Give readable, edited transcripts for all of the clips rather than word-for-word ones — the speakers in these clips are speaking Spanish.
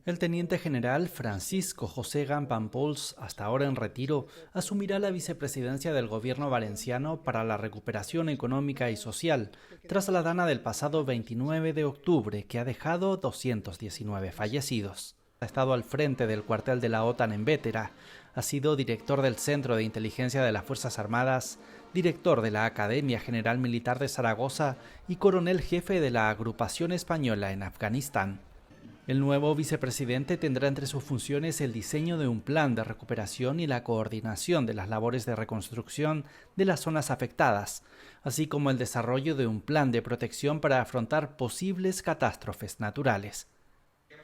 El teniente general Francisco José Gampampols, hasta ahora en retiro, asumirá la vicepresidencia del gobierno valenciano para la recuperación económica y social, tras la dana del pasado 29 de octubre, que ha dejado 219 fallecidos. Ha estado al frente del cuartel de la OTAN en Bétera, ha sido director del Centro de Inteligencia de las Fuerzas Armadas, director de la Academia General Militar de Zaragoza y coronel jefe de la Agrupación Española en Afganistán. El nuevo vicepresidente tendrá entre sus funciones el diseño de un plan de recuperación y la coordinación de las labores de reconstrucción de las zonas afectadas, así como el desarrollo de un plan de protección para afrontar posibles catástrofes naturales.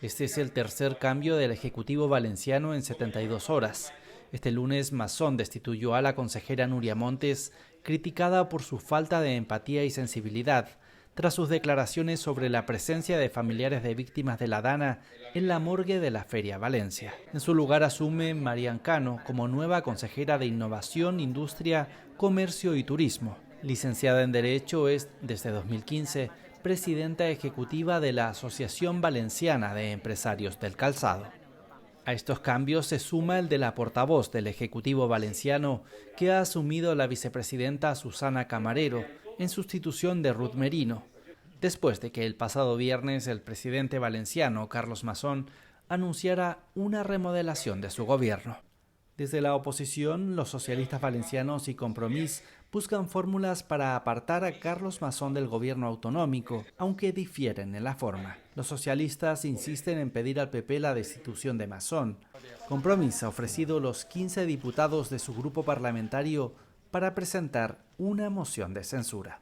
Este es el tercer cambio del Ejecutivo valenciano en 72 horas. Este lunes, Mazón destituyó a la consejera Nuria Montes, criticada por su falta de empatía y sensibilidad, tras sus declaraciones sobre la presencia de familiares de víctimas de la dana en la morgue de la Feria Valencia. En su lugar asume Marian Cano como nueva consejera de Innovación, Industria, Comercio y Turismo. Licenciada en Derecho, es, desde 2015, presidenta ejecutiva de la Asociación Valenciana de Empresarios del Calzado. A estos cambios se suma el de la portavoz del Ejecutivo valenciano, que ha asumido la vicepresidenta Susana Camarero, en sustitución de Ruth Merino, después de que el pasado viernes el presidente valenciano, Carlos Mazón, anunciara una remodelación de su gobierno. Desde la oposición, los socialistas valencianos y Compromís buscan fórmulas para apartar a Carlos Mazón del gobierno autonómico, aunque difieren en la forma. Los socialistas insisten en pedir al PP la destitución de Mazón. Compromís ha ofrecido los 15 diputados de su grupo parlamentario para presentar una moción de censura.